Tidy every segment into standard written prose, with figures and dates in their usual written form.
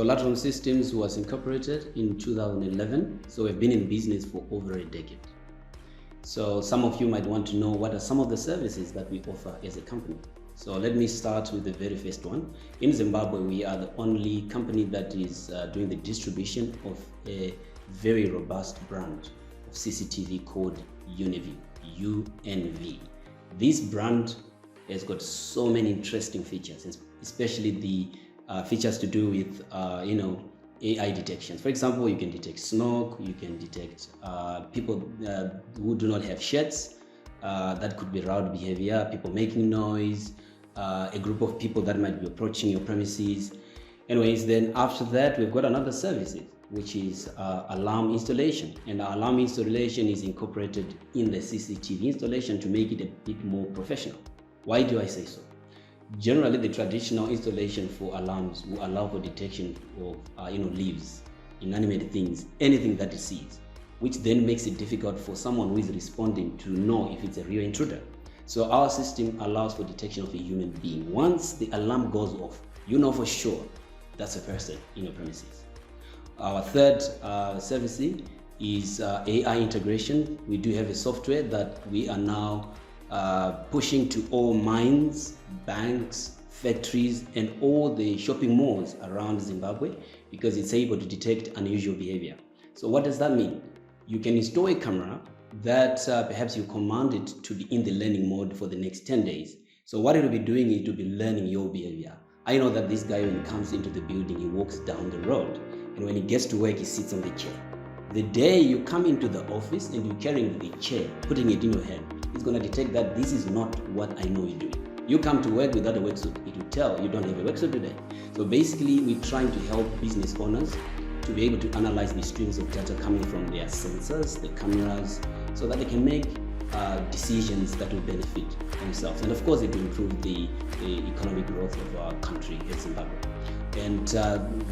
So Latrom Systems was incorporated in 2011, so we've been in business for over a decade. So some of you might want to know what are some of the services that we offer as a company. So let me start with the very first one. In Zimbabwe, we are the only company that is doing the distribution of a very robust brand of CCTV called UNV. UNV. This brand has got so many interesting features, especially the features to do with AI detections. For example, you can detect smoke, you can detect people who do not have shirts. That could be loud behavior, people making noise, a group of people that might be approaching your premises. Anyways, then after that, we've got another service, which is alarm installation. And our alarm installation is incorporated in the CCTV installation to make it a bit more professional. Why do I say so? Generally, the traditional installation for alarms will allow for detection of leaves, inanimate things, anything that it sees, which then makes it difficult for someone who is responding to know if it's a real intruder. So our system allows for detection of a human being. Once the alarm goes off, you know for sure that's a person in your premises. Our third service is AI integration. We do have a software that we are now pushing to all mines, banks, factories, and all the shopping malls around Zimbabwe, because it's able to detect unusual behavior. So what does that mean? You can install a camera that perhaps you command it to be in the learning mode for the next 10 days. So what it will be doing is it will be learning your behavior. I know that this guy, when he comes into the building, he walks down the road, and when he gets to work, he sits on the chair. The day you come into the office and you're carrying the chair, putting it in your hand, it's going to detect that this is not what I know you're doing. You come to work without a work suit, it will tell you don't have a work suit today. So basically, we're trying to help business owners to be able to analyze the streams of data coming from their sensors, the cameras, so that they can make decisions that will benefit themselves. And of course, it will improve the economic growth of our country, Zimbabwe. And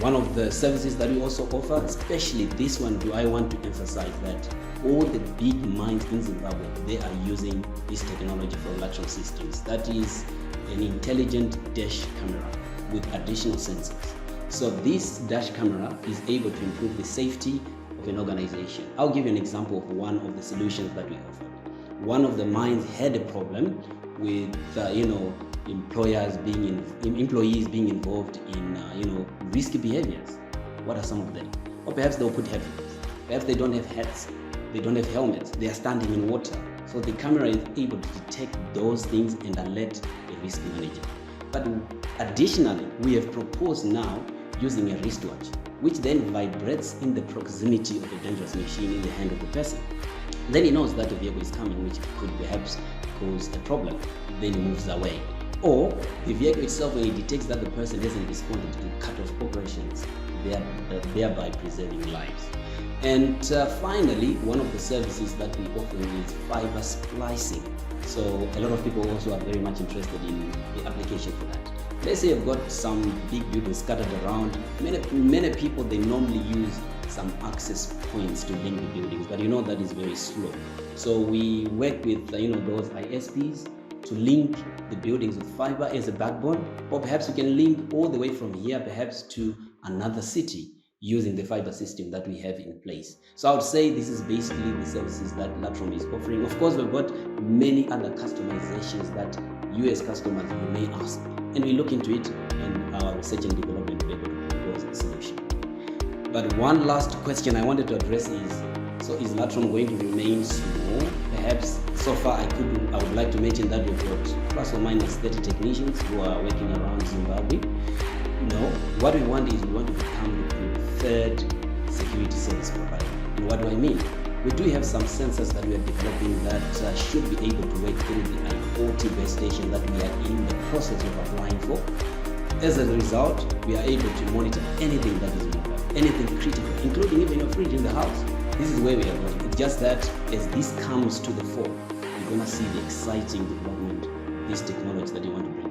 one of the services that we also offer, especially this one, I want to emphasize that all the big mines in Zimbabwe, they are using this technology from Latrom Systems. That is an intelligent dash camera with additional sensors. So this dash camera is able to improve the safety of an organization. I'll give you an example of one of the solutions that we offered. One of the mines had a problem with employees being involved in risky behaviors. What are some of them? Or perhaps they'll put headphones. Perhaps they don't have hats, they don't have helmets, they are standing in water. So the camera is able to detect those things and alert the risk manager. But additionally, we have proposed now using a wristwatch, which then vibrates in the proximity of a dangerous machine in the hand of the person. Then he knows that the vehicle is coming, which could perhaps cause a problem. Then he moves away. Or the vehicle itself, when it detects that the person hasn't responded to cut-off operations, thereby preserving lives. And finally, one of the services that we offer is fiber splicing. So a lot of people also are very much interested in the application for that. Let's say you've got some big buildings scattered around. Many people, they normally use some access points to link the buildings, but you know that is very slow. So we work with those ISPs to link the buildings with fiber as a backbone, or perhaps we can link all the way from here perhaps to another city using the fiber system that we have in place. So I would say this is basically the services that Latrom is offering. Of course, we've got many other customizations that you as customers you may ask, and we look into it, and our research and development will be able to propose a solution. But one last question I wanted to address is, so is Latrom going to remain small? Perhaps so far I would like to mention that we've got plus or minus 30 technicians who are working around Zimbabwe. No, what we want is we want to become the preferred security service provider. And what do I mean? We do have some sensors that we are developing that should be able to work through the ICT base station that we are in the process of applying for. As a result, we are able to monitor anything that is mobile, anything critical, including even your fridge in the house. This is where we are going. It's just that as this comes to the fore, you're going to see the exciting development of this technology that you want to bring